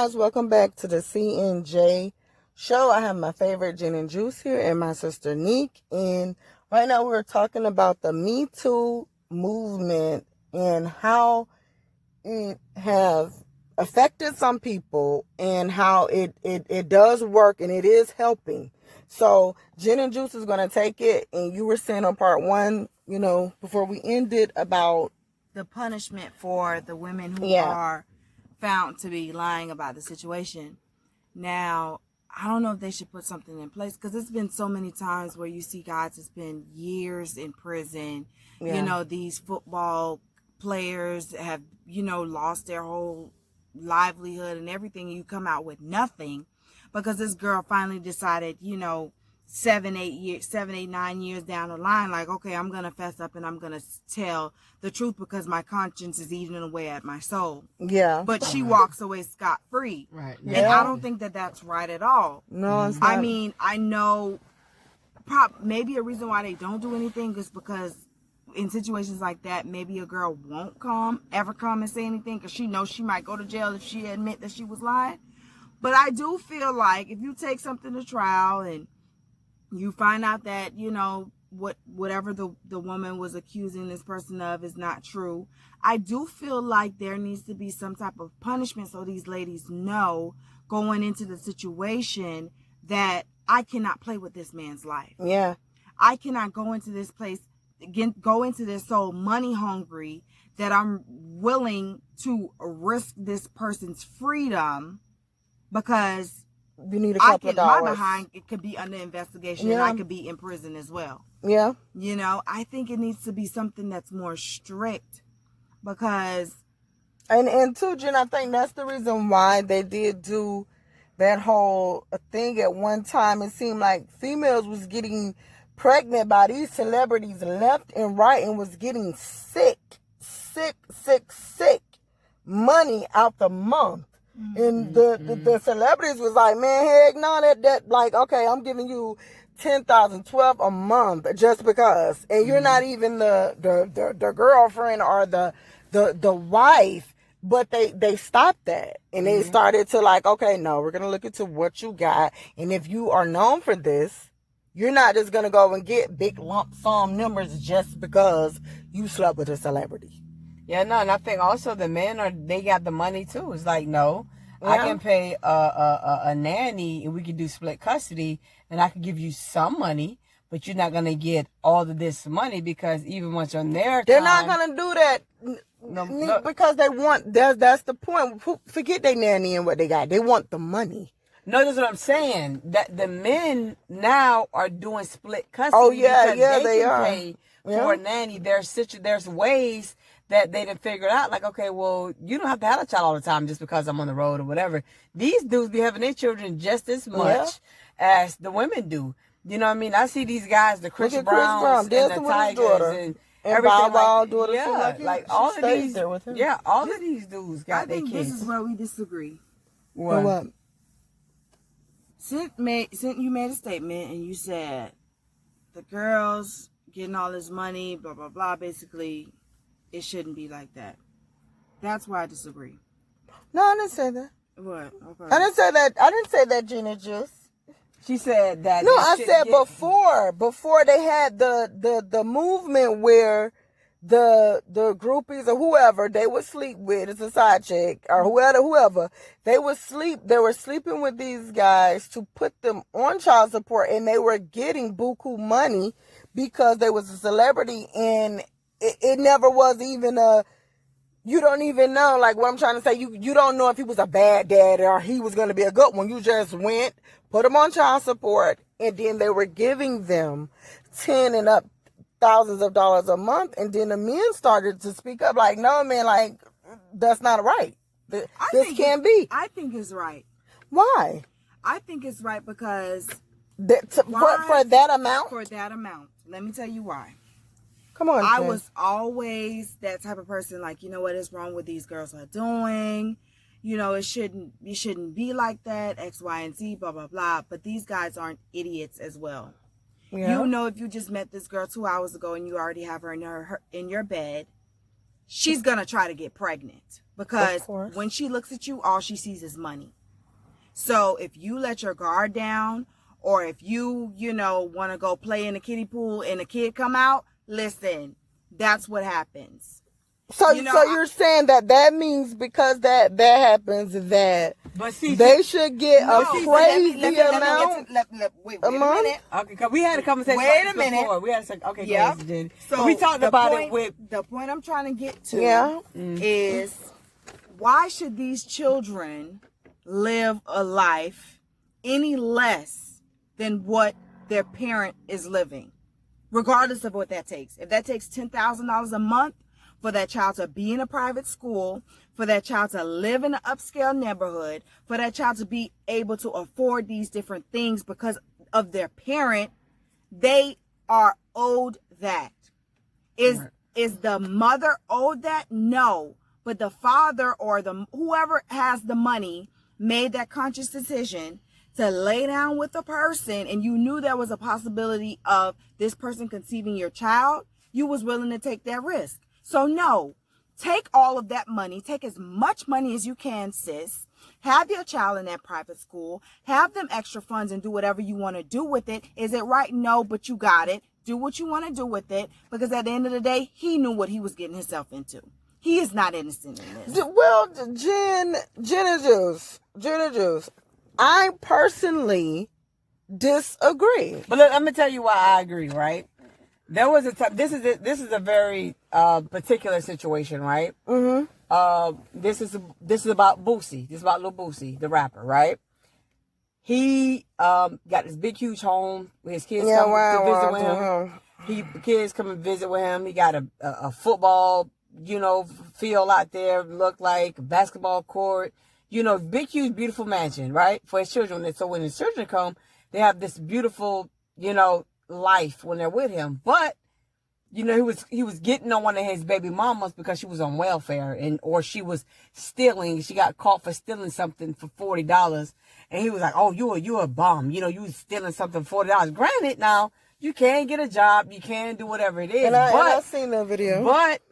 guys, welcome back to the CNJ show. I have my favorite Jen and Juice here and my sister Neek, and right now we're talking about the Me Too movement and how it has affected some people and how it does work and it is helping. So Jen and Juice is going to take it, and you were saying on part one, before we ended, about the punishment for the women who are found to be lying about the situation. Now, I don't know if they should put something in place, because it's been so many times where you see guys that spend years in prison. These football players have, lost their whole livelihood and everything. You come out with nothing because this girl finally decided, 7, 8, 9 years down the line, like, okay, I'm going to fess up and I'm going to tell the truth because my conscience is eating away at my soul. Yeah. But she walks away scot-free. Right. Yeah. And I don't think that that's right at all. No, it's not. I mean, I know maybe a reason why they don't do anything is because in situations like that, maybe a girl won't ever come and say anything because she knows she might go to jail if she admit that she was lying. But I do feel like if you take something to trial and you find out that, whatever the woman was accusing this person of is not true, I do feel like there needs to be some type of punishment so these ladies know going into the situation that I cannot play with this man's life. Yeah. I cannot go into this place, go into this so money hungry that I'm willing to risk this person's freedom because you need a couple of dollars. My behind, it could be under investigation and I could be in prison as well. Yeah. I think it needs to be something that's more strict because... And too, Jen, I think that's the reason why they did do that whole thing at one time. It seemed like females was getting pregnant by these celebrities left and right and was getting sick money out the month. And the celebrities was like, man, heck no, that like, okay, I'm giving you 10,000, 12 a month just because, and you're not even the girlfriend or the wife. But they stopped that, and they started to like, okay, no, we're gonna look into what you got, and if you are known for this, you're not just gonna go and get big lump sum numbers just because you slept with a celebrity. Yeah, no, and I think also the men they got the money too. It's like, no, I can pay a nanny and we can do split custody and I can give you some money, but you're not gonna get all of this money because even once on their they're not gonna do that. No, because they want, that's the point. Forget they nanny and what they got. They want the money. No, that's what I'm saying. That the men now are doing split custody. Oh yeah, because they can are. Pay for a nanny. There's ways that they done figured out, like, okay, well, you don't have to have a child all the time just because I'm on the road or whatever. These dudes be having their children just as much as the women do. You know what I mean? I see these guys, the Chris Browns and the Tigers and everything like, like all of these, all of these dudes got their kids. This is where we disagree. What? Since you made a statement and you said the girls getting all this money, blah blah blah, basically it shouldn't be like that. That's why I disagree. No, I didn't say that. What? Okay. I didn't say that, Gina. Just she said that. No, I said before they had the movement where the groupies or whoever they would sleep with, it's a side chick or whoever they were sleeping with these guys to put them on child support, and they were getting buku money because they was a celebrity, and it never was even you don't even know, like what I'm trying to say, you don't know if he was a bad dad or he was going to be a good one. You just went, put him on child support, and then they were giving them 10 and up thousands of dollars a month, and then the men started to speak up like, no, man, like, that's not right. This can't be. I think it's right. Why? I think it's right because for that amount? For that amount. Let me tell you why. Come on, I was always that type of person, like, you know what is wrong with these girls are doing? You shouldn't be like that, X, Y, and Z, blah, blah, blah. But these guys aren't idiots as well. Yeah. If you just met this girl 2 hours ago and you already have her in your bed, she's going to try to get pregnant because when she looks at you, all she sees is money. So if you let your guard down, or if you want to go play in the kiddie pool and a kid come out, listen, that's what happens. So you're saying that means because that happens that they should get a crazy amount wait a minute. Okay, because we had a conversation before. We had a second. Okay, yeah. Jen. So we talked about it with... The point I'm trying to get to is why should these children live a life any less than what their parent is living, regardless of what that takes? If that takes $10,000 a month for that child to be in a private school, for that child to live in an upscale neighborhood, for that child to be able to afford these different things because of their parent, they are owed that. Is the mother owed that? No. But the father or whoever has the money made that conscious decision to lay down with a person, and you knew there was a possibility of this person conceiving your child, you was willing to take that risk. So no, take all of that money, take as much money as you can, sis. Have your child in that private school, have them extra funds and do whatever you want to do with it. Is it right? No, but you got it. Do what you want to do with it, because at the end of the day, he knew what he was getting himself into. He is not innocent in this. Well, Jen and Juice, I personally disagree. But look, I'm gonna tell you why I agree, right? There was a time. This is a very particular situation, right? Mm-hmm. This is about Boosie. This is about Lil Boosie, the rapper, right? He got this big, huge home with his kids come to visit with him. Kids come and visit with him. He got a football, field out there, look like a basketball court. Big, huge, beautiful mansion, right? For his children. And so when his children come, they have this beautiful, life when they're with him. But, he was getting on one of his baby mamas because she was on welfare or she was stealing. She got caught for stealing something for $40. And he was like, oh, you a bum. You was stealing something for $40. Granted, now, you can get a job. You can do whatever it is. I've seen that video. But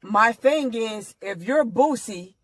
my thing is, if you're Boosie,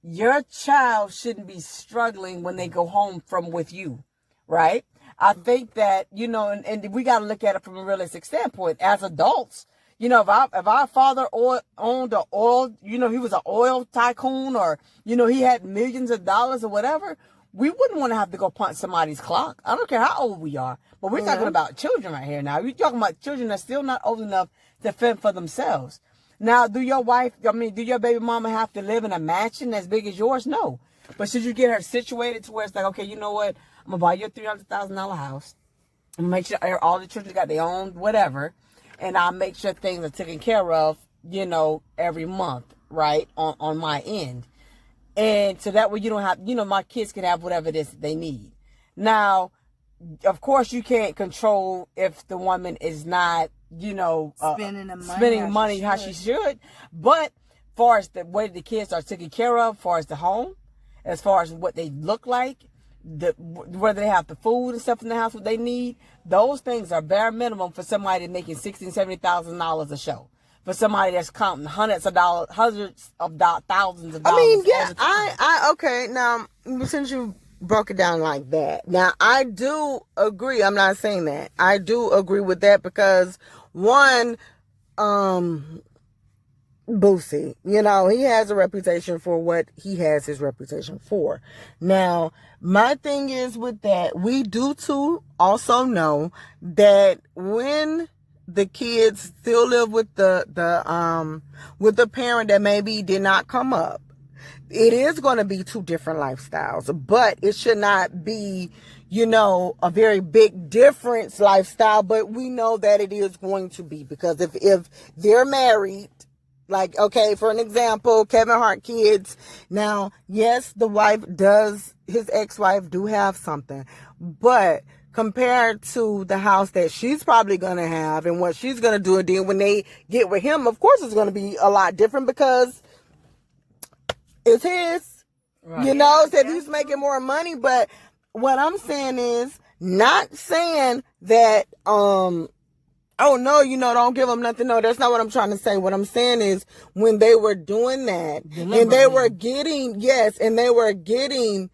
your child shouldn't be struggling when they go home from with you, right? I think that, and we got to look at it from a realistic standpoint. As adults, if our father owned an oil, he was an oil tycoon, or, he had millions of dollars or whatever, we wouldn't want to have to go punch somebody's clock. I don't care how old we are, but we're talking about children right here now. We're talking about children that's still not old enough to fend for themselves. Now, do your baby mama have to live in a mansion as big as yours? No. But should you get her situated to where it's like, okay, you know what? I'm going to buy you a $300,000 house. I'm going to make sure all the children got their own whatever. And I'll make sure things are taken care of, every month, right, on my end. And so that way you don't have, my kids can have whatever it is that they need. Now, of course, you can't control if the woman is not, spending money how she should. But as far as the way the kids are taken care of, as far as the home, as far as what they look like, whether they have the food and stuff in the house, what they need, those things are bare minimum for somebody making $60,000, $70,000 a show. For somebody that's counting hundreds of thousands of dollars. I mean, yeah, okay. Now, since you broke it down like that, now I do agree. I'm not saying that. I do agree with that because one, Boosie, he has a reputation for what he has his reputation for. Now, my thing is with that, we do too also know that when the kids still live with the parent that maybe did not come up, it is going to be two different lifestyles, but it should not be, a very big difference lifestyle, but we know that it is going to be, because if they're married, like, okay, for an example, Kevin Hart kids, now, yes, his ex-wife do have something, but compared to the house that she's probably going to have and what she's going to do, and then when they get with him, of course it's going to be a lot different because it's his, right. So he's making more money. But what I'm saying is, not saying that Oh no, don't give them nothing. No, that's not what I'm trying to say. What I'm saying is when they were doing that and they were getting, and they were getting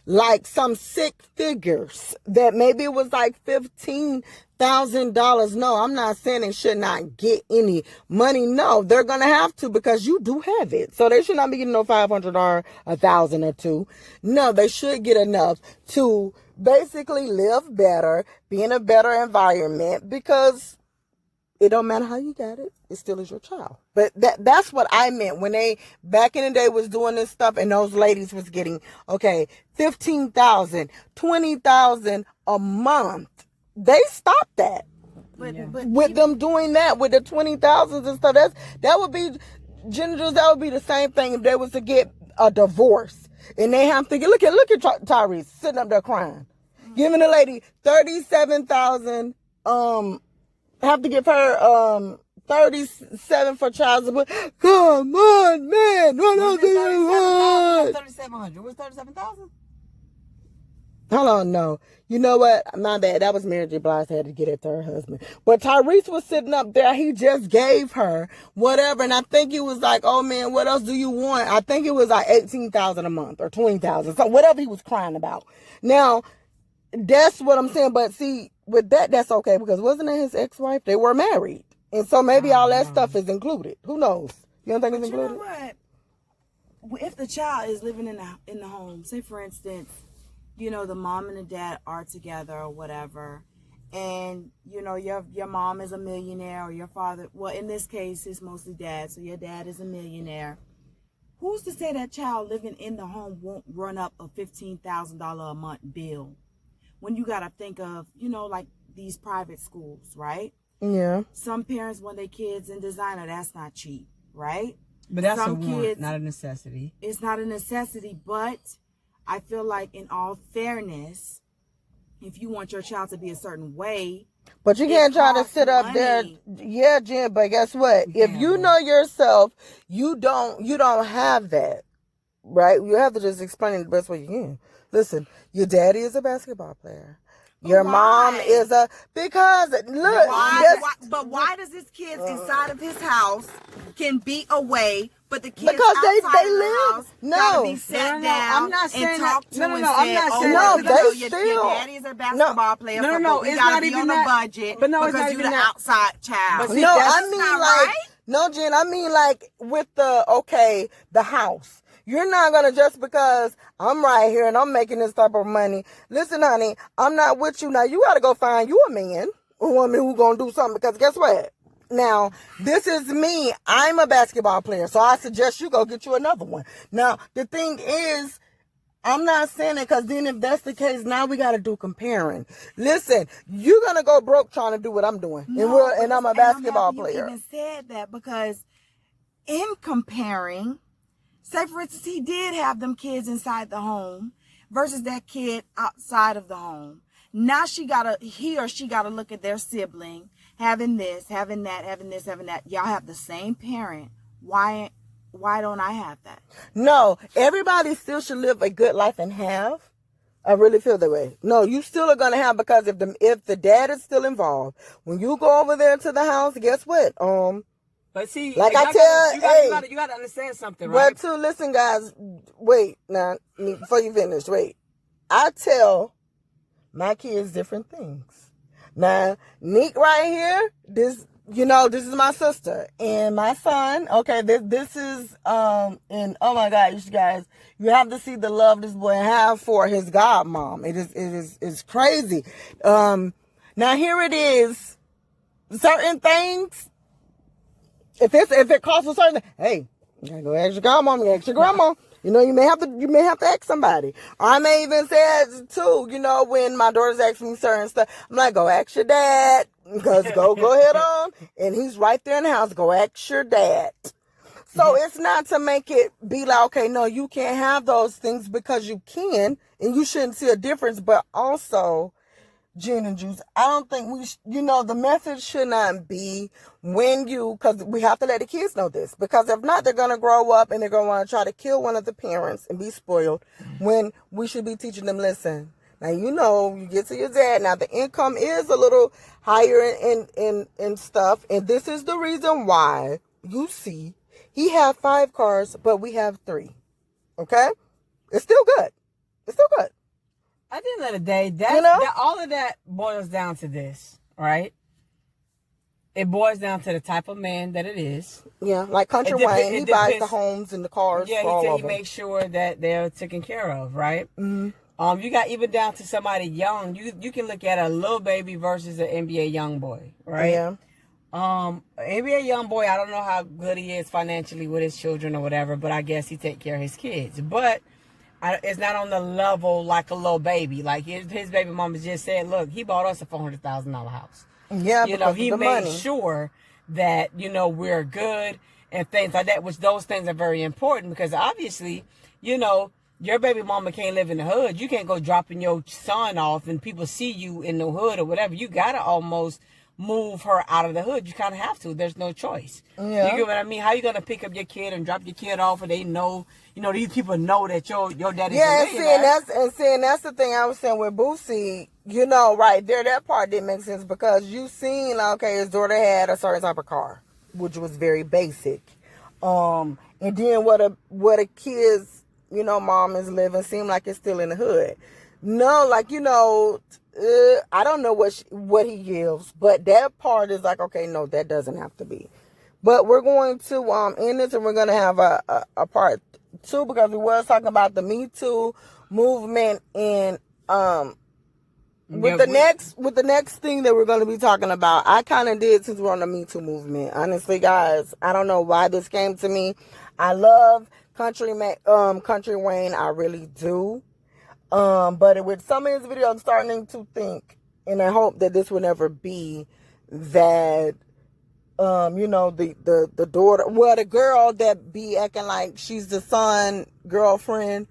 like some sick figures that maybe it was like $15,000. No, I'm not saying they should not get any money. No, they're going to have to because you do have it. So they should not be getting no $500 or $1,000 or $2,000. No, they should get enough to basically live better, be in a better environment because it don't matter how you got it. It still is your child. But that's what I meant when they back in the day was doing this stuff and those ladies was getting, $15,000, $20,000 a month. They stopped that. But with them doing that with the 20,000s and stuff, that would be genitals. That would be the same thing if they was to get a divorce and they have to get look at Tyrese sitting up there crying, giving the lady $37,000. Have to give her $37 for child support. Come on, man. What else do you want? $3,700. What's $37,000? Hold on, no. You know what? My bad. That was Mary J. Blige had to get it to her husband. But Tyrese was sitting up there. He just gave her whatever. And I think he was like, oh, man, what else do you want? I think it was like $18,000 a month or $20,000. So whatever he was crying about. Now, that's what I'm saying. But see, with that's okay because wasn't it his ex-wife? They were married. And so maybe all that stuff is included. Who knows? You don't think it's included? You know what? If the child is living in the home, say for instance, the mom and the dad are together or whatever, and your mom is a millionaire or your father, well, in this case it's mostly dad, so your dad is a millionaire. Who's to say that child living in the home won't run up a $15,000 a month bill? When you got to think of, like these private schools, right? Yeah. Some parents want their kids in designer. That's not cheap, right? But that's Some a want, kids, not a necessity. It's not a necessity, but I feel like in all fairness, if you want your child to be a certain way. But you can't try to sit up there. Yeah, Jen, but guess what? If you know yourself, you don't have that, right? You have to just explain it the best way you can. Listen, your daddy is a basketball player. Your mom is because look. But why does this kid inside of his house can be away, but the kids because outside they of the live. house No, gotta be sat down I'm not saying and talked to I'm and not saying no. They your still. daddy is a basketball player. No, we it's gotta not be even on that. a budget. But no, it's because not you even the that. outside child. But see, No, that's I mean not like right. no, Jen. I mean like with the house. You're not going to just because I'm right here and I'm making this type of money. Listen, honey, I'm not with you. Now, you got to go find you a man, a woman who's going to do something because guess what? Now, this is me. I'm a basketball player, so I suggest you go get you another one. Now, the thing is, I'm not saying it because then if that's the case, now we got to do comparing. Listen, you're going to go broke trying to do what I'm doing. And I'm a basketball player. You even said that because in comparing, say, for instance, he did have them kids inside the home versus that kid outside of the home. Now he or she gotta look at their sibling having this, having that, having this, having that. Y'all have the same parent. Why don't I have that? No, everybody still should live a good life and have. I really feel that way. No, you still are gonna have because if the dad is still involved, when you go over there to the house, guess what? But see, like I tell, you gotta understand something, right? But too, listen, guys. Wait, now before you finish, wait. I tell my kids different things. Now, Neek right here, this is my sister and my son. Okay, this is and oh my God, you guys, you have to see the love this boy have for his godmom. It's crazy. Now here it is. Certain things. If it costs a certain, hey, you gotta go ask your grandma, ask your grandma. You may have to ask somebody. Or I may even say it too, when my daughter's asking me certain stuff, I'm like, go ask your dad. Because go ahead on. And he's right there in the house. Go ask your dad. So it's not to make it be like, okay, no, you can't have those things because you can, and you shouldn't see a difference, but also, Gin and Juice, I don't think the message should not be because we have to let the kids know this. Because if not, they're going to grow up and they're going to want to try to kill one of the parents and be spoiled when we should be teaching them, listen, Now, you get to your dad. Now, the income is a little higher in stuff. And this is the reason why you see he have 5 cars, but we have 3. Okay? It's still good. It's still good. At the end of the day, that all of that boils down to this, right? It boils down to the type of man that it is. Yeah, like Country Wayne, he buys the homes and the cars. Yeah, he makes sure that they're taken care of, right? Mm-hmm. You got even down to somebody young. You can look at a little baby versus an NBA young boy, right? Yeah. NBA young boy, I don't know how good he is financially with his children or whatever, but I guess he take care of his kids. But it's not on the level like a little baby. Like his baby mama just said, look, he bought us a $400,000 house. Yeah, he made sure that, we're good and things like that, which those things are very important because obviously, your baby mama can't live in the hood. You can't go dropping your son off and people see you in the hood or whatever. You got to almost move her out of the hood. You kind of have to. There's no choice. Yeah. You get what I mean? How you going to pick up your kid and drop your kid off and they know, these people know that your daddy's a millionaire. And that's the thing I was saying with Boosie, right there, that part didn't make sense because you seen, his daughter had a certain type of car, which was very basic. And then what a kid's, mom is living seemed like it's still in the hood. No, I don't know what he gives, but that part is like, okay, no, that doesn't have to be. But we're going to end this and we're going to have a part 2 because we was talking about the Me Too movement and with the next thing that we're going to be talking about. I kind of did since we're on the Me Too movement. Honestly, guys, I don't know why this came to me. I love Country Wayne, I really do. But with some of his videos, I'm starting to think, and I hope that this will never be that, the daughter, the girl that be acting like she's the son girlfriend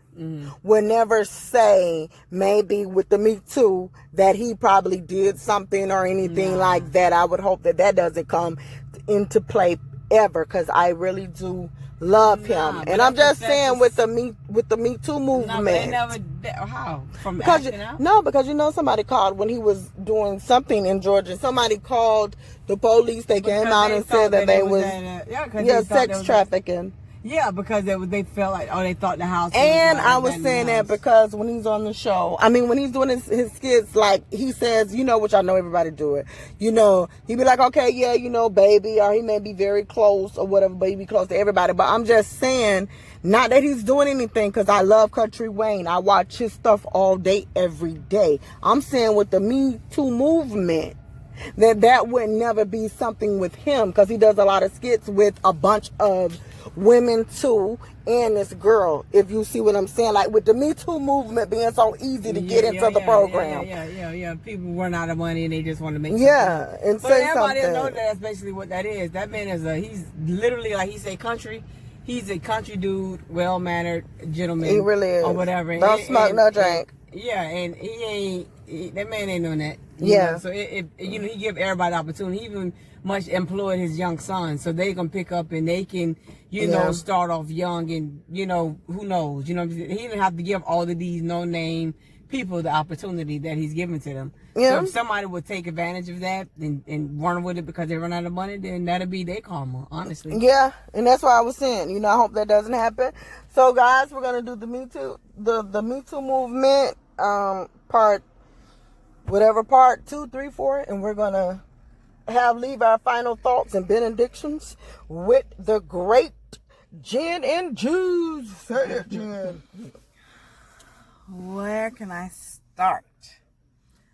would never say maybe with the Me Too that he probably did something or anything like that. I would hope that doesn't come into play ever because I really do love him, and I'm just saying with the Me Too movement. They never. How? From because acting out? No, because somebody called when he was doing something in Georgia. Somebody called the police. They came out and said that they was sex trafficking. Yeah, because they felt like, they thought the house. And I was saying that because when he's on the show, when he's doing his skits, like he says, which I know everybody do it, he'd be like, okay, yeah, baby, or he may be very close or whatever, but he be close to everybody. But I'm just saying, not that he's doing anything, because I love Country Wayne. I watch his stuff all day, every day. I'm saying with the Me Too movement, that would never be something with him, because he does a lot of skits with a bunch of women too, and this girl, if you see what I'm saying, like with the Me Too movement being so easy to get into the program. Yeah. People run out of money and they just want to make and but say everybody something. Know that's basically what that is. That man he's literally, like he say, country. He's a country dude, well-mannered gentleman. He really is. Or whatever. Don't smoke, no drink. And that man ain't doing that. So he give everybody the opportunity. He even much employed his young son, so they can pick up and they can, start off young and, who knows. He didn't have to give all of these no-name people the opportunity that he's giving to them. Yeah. So if somebody would take advantage of that and run with it because they run out of money, then that'll be their karma, honestly. Yeah, and that's why I was saying, I hope that doesn't happen. So guys, we're gonna do the Me Too, the Me Too movement, part 2, 3, 4, and we're gonna leave our final thoughts and benedictions with the great Jen and Juice. Say it, Jen. Where can I start?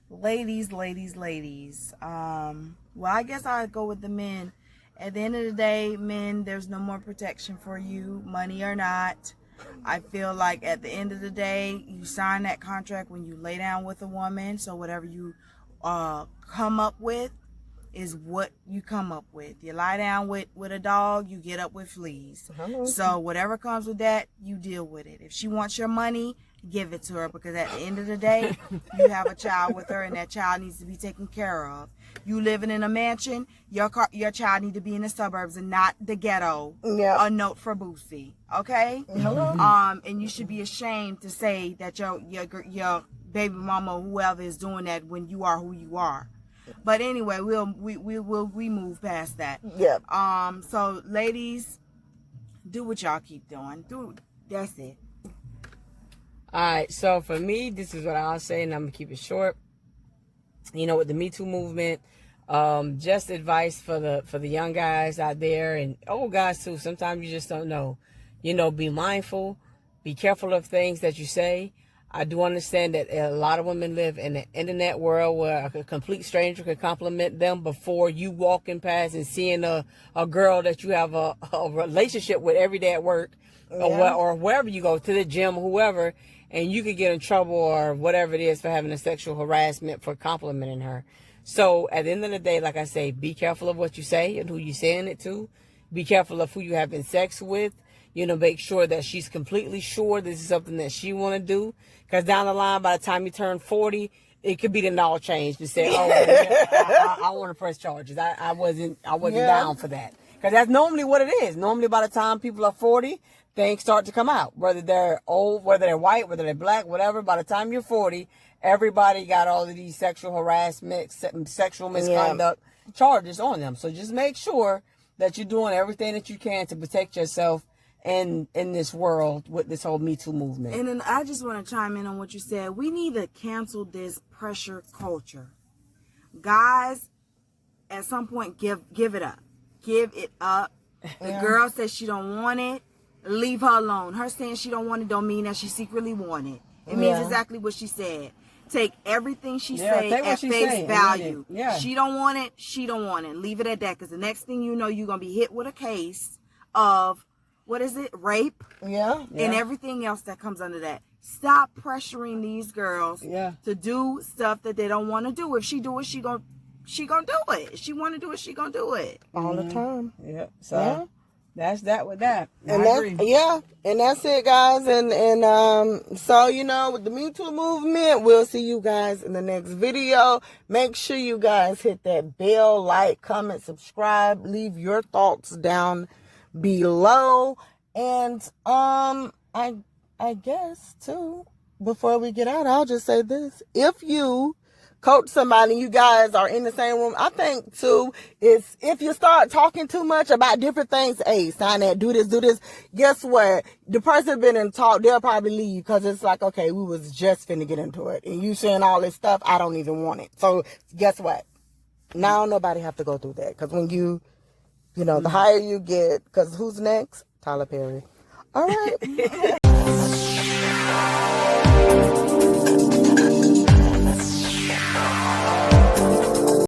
Ladies. Well, I guess I'll go with the men. At the end of the day, men, there's no more protection for you, money or not. I feel like at the end of the day, you sign that contract when you lay down with a woman. So whatever you come up with is what you come up with. You lie down with a dog, you get up with fleas. So whatever comes with that, you deal with it. If she wants your money, give it to her, because at the end of the day, you have a child with her and that child needs to be taken care of. You living in a mansion, your child need to be in the suburbs and not the ghetto. Yeah. A note for Boosie, okay? And you should be ashamed to say that your baby mama or whoever is doing that when you are who you are. But anyway, we move past that. Yep. So ladies, do what y'all keep doing. That's it. All right, so for me, this is what I'll say, and I'm gonna keep it short. You know, with the Me Too movement, just advice for the young guys out there, and old guys too. Sometimes you just don't know. You know, be mindful, be careful of things that you say. I do understand that a lot of women live in the internet world where a complete stranger could compliment them before you walking past and seeing a girl that you have a relationship with every day at work, or wherever you go, to the gym, whoever. And you could get in trouble or whatever it is for having a sexual harassment for complimenting her. So at the end of the day, like I say, be careful of what you say and who you're saying it to. Be careful of who you having sex with. You know, make sure that she's completely sure this is something that she want to do. Because down the line, by the time you turn 40, it could be the all changed and say, oh, yeah, I want to press charges. I wasn't down for that. Because that's normally what it is. Normally by the time people are 40, things start to come out. Whether they're old, whether they're white, whether they're black, whatever. By the time you're 40, everybody got all of these sexual harassment, sexual misconduct charges on them. So just make sure that you're doing everything that you can to protect yourself in this world with this whole Me Too movement. And then I just want to chime in on what you said. We need to cancel this pressure culture. Guys, at some point, give it up. Give it up. The girl says she don't want it. Leave her alone. Her saying she don't want it don't mean that she secretly want it. It means exactly what she said. Take everything she say at face value. She don't want it. She don't want it. Leave it at that. Because the next thing you know, you're going to be hit with a case of, what is it? Rape. And everything else that comes under that. Stop pressuring these girls to do stuff that they don't want to do. If she do it, she gonna do it. If she want to do it, she gonna do it. All the time. So that's that with that. And and that's it, guys. And so, you know, with the Me Too movement, we'll see you guys in the next video. Make sure you guys hit that bell, like, comment, subscribe, leave your thoughts down below. And I guess too, before we get out, I'll just say this: if you coach somebody, you guys are in the same room, I think too, is if you start talking too much about different things, hey, sign that, do this, guess what? The person been in talk, they'll probably leave, because it's like, okay, we was just finna get into it, and you saying all this stuff, I don't even want it. So guess what? Now nobody have to go through that, because when you know, the higher you get, because who's next? Tyler Perry. All right.